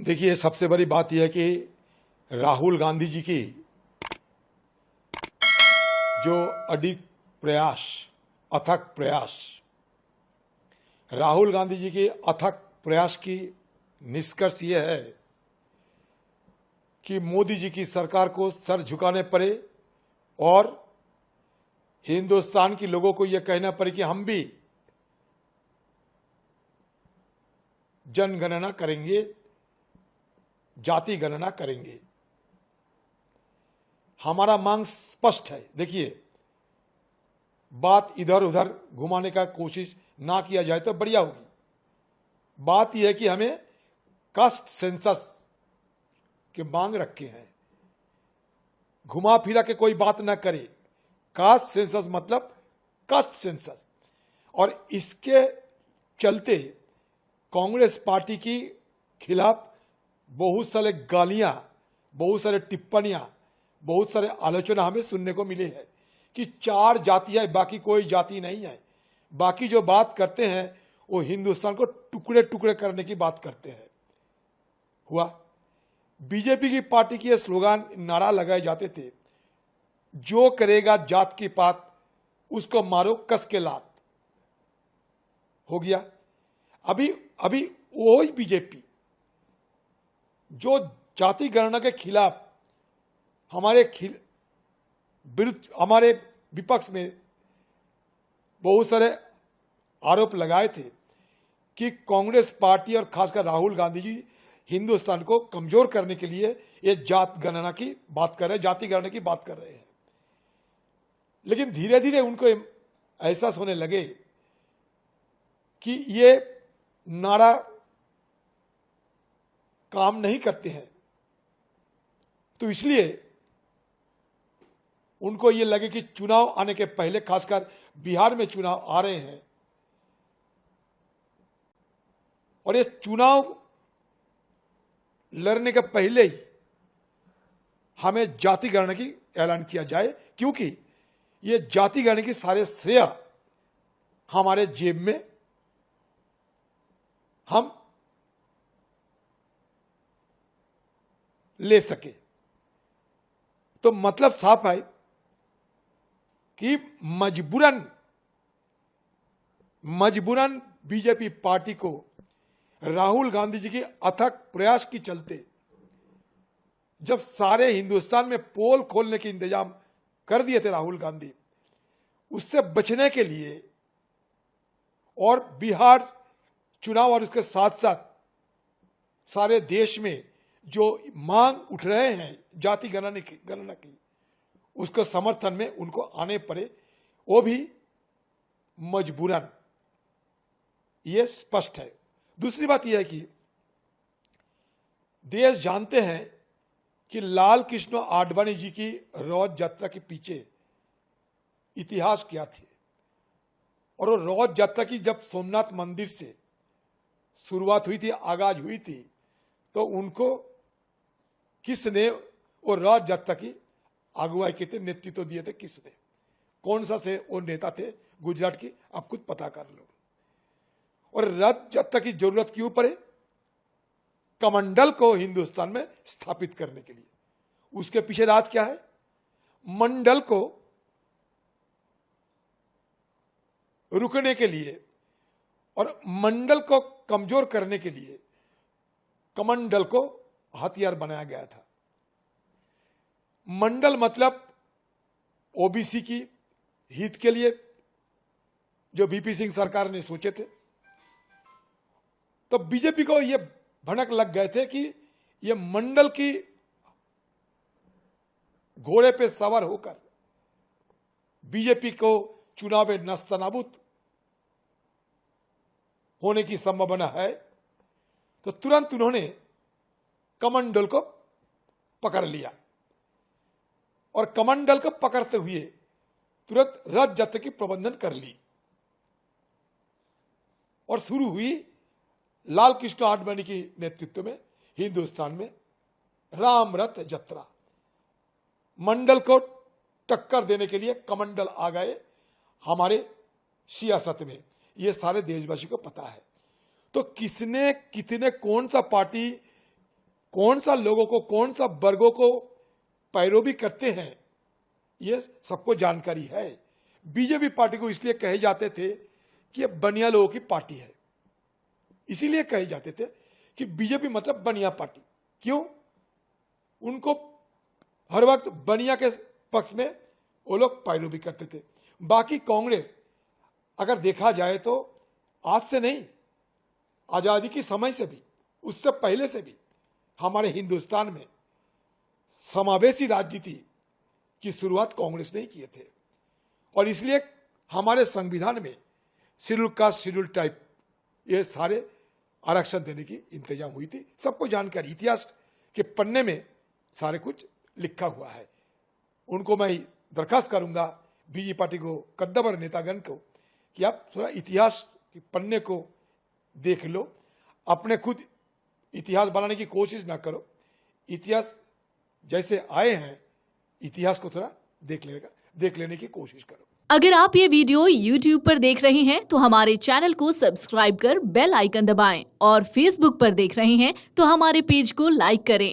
देखिए, सबसे बड़ी बात यह है कि राहुल गांधी जी की जो अडिग प्रयास, अथक प्रयास, राहुल गांधी जी के अथक प्रयास की निष्कर्ष यह है कि मोदी जी की सरकार को सर झुकाने पड़े और हिंदुस्तान के लोगों को यह कहना पड़े कि हम भी जनगणना करेंगे, जाति गणना करेंगे। हमारा मांग स्पष्ट है। देखिए, बात इधर उधर घुमाने का कोशिश ना किया जाए तो बढ़िया होगी। बात यह है कि हमें कास्ट सेंसस के मांग रखे हैं, घुमा फिरा के कोई बात ना करे। कास्ट सेंसस मतलब कास्ट सेंसस, और इसके चलते कांग्रेस पार्टी की खिलाफ बहुत सारे गालियां, बहुत सारे टिप्पणियां, बहुत सारे आलोचना हमें सुनने को मिले हैं कि 4 जाति है, बाकी कोई जाति नहीं है। बाकी जो बात करते हैं वो हिंदुस्तान को टुकड़े टुकड़े करने की बात करते हैं। हुआ बीजेपी की पार्टी के स्लोगान, नारा लगाए जाते थे, जो करेगा जात की बात उसको मारो कस के लात। हो गया। अभी वो बीजेपी जो जाति गणना के खिलाफ हमारे विपक्ष में बहुत सारे आरोप लगाए थे कि कांग्रेस पार्टी और खासकर राहुल गांधी जी हिंदुस्तान को कमजोर करने के लिए ये जात गणना की बात कर रहे हैं, जाति गणना की बात कर रहे हैं। लेकिन धीरे धीरे उनको एहसास होने लगे कि ये नारा काम नहीं करते हैं, तो इसलिए उनको ये लगे कि चुनाव आने के पहले, खासकर बिहार में चुनाव आ रहे हैं और ये चुनाव लड़ने के पहले ही हमें जाति गणना की ऐलान किया जाए, क्योंकि ये जाति गणना की सारे श्रेय हमारे जेब में हम ले सके। तो मतलब साफ है कि मजबूरन बीजेपी पार्टी को राहुल गांधी जी के अथक प्रयास के चलते, जब सारे हिंदुस्तान में पोल खोलने के इंतजाम कर दिए थे राहुल गांधी, उससे बचने के लिए और बिहार चुनाव और उसके साथ साथ सारे देश में जो मांग उठ रहे हैं जाति गणना की, उसके समर्थन में उनको आने पड़े, वो भी मजबूरन। ये स्पष्ट है। दूसरी बात यह है कि देश जानते हैं कि लाल कृष्ण आडवाणी जी की रथ यात्रा के पीछे इतिहास क्या थे, और वो रथ यात्रा की जब सोमनाथ मंदिर से शुरुआत हुई थी, आगाज हुई थी, तो उनको किसने वो रथ यात्रा की अगुवाई की थी, नेतृत्व दिए थे किसने, कौन सा से वो नेता थे गुजरात की, आप खुद पता कर लो। और रथ यात्रा की जरूरत क्यों पड़े? कमंडल को हिंदुस्तान में स्थापित करने के लिए। उसके पीछे राज क्या है? मंडल को रुकने के लिए और मंडल को कमजोर करने के लिए कमंडल को हथियार बनाया गया था। मंडल मतलब ओबीसी की हित के लिए जो वीपी सिंह सरकार ने सोचे थे, तो बीजेपी को यह भनक लग गए थे कि यह मंडल की घोड़े पे सवार होकर बीजेपी को चुनाव में नस्तनाबूद होने की संभावना है, तो तुरंत उन्होंने कमंडल को पकड़ लिया और कमंडल को पकड़ते हुए तुरंत रथ यात्रा की प्रबंधन कर ली और शुरू हुई लाल कृष्ण आडवाणी के नेतृत्व में हिंदुस्तान में राम रथ यात्रा। मंडल को टक्कर देने के लिए कमंडल आ गए हमारे सियासत में, ये सारे देशवासी को पता है। तो किसने कितने कौन सा पार्टी कौन सा लोगों को, कौन सा वर्गों को पैरोवी करते हैं, ये सबको जानकारी है। बीजेपी पार्टी को इसलिए कहे जाते थे कि ये बनिया लोगों की पार्टी है, इसीलिए कहे जाते थे कि बीजेपी मतलब बनिया पार्टी। क्यों? उनको हर वक्त बनिया के पक्ष में वो लोग पैरोवी करते थे। बाकी कांग्रेस अगर देखा जाए तो आज से नहीं, आजादी के समय से भी, उससे पहले से भी हमारे हिंदुस्तान में समावेशी राजनीति की शुरुआत कांग्रेस ने ही किए थे। और इसलिए हमारे संविधान में शेड्यूल कास्ट, शेड्यूल टाइप, ये सारे आरक्षण देने की इंतजाम हुई थी। सबको जानकारी, इतिहास के पन्ने में सारे कुछ लिखा हुआ है। उनको मैं दरखास्त करूंगा, बीजेपी पार्टी को, कद्दावर नेतागण को, कि आप थोड़ा इतिहास के पन्ने को देख लो, अपने खुद इतिहास बनाने की कोशिश ना करो। इतिहास जैसे आए हैं, इतिहास को थोड़ा देख लेने की कोशिश करो। अगर आप ये वीडियो YouTube पर देख रहे हैं तो हमारे चैनल को सब्सक्राइब कर बेल आइकन दबाएं, और Facebook पर देख रहे हैं तो हमारे पेज को लाइक करें।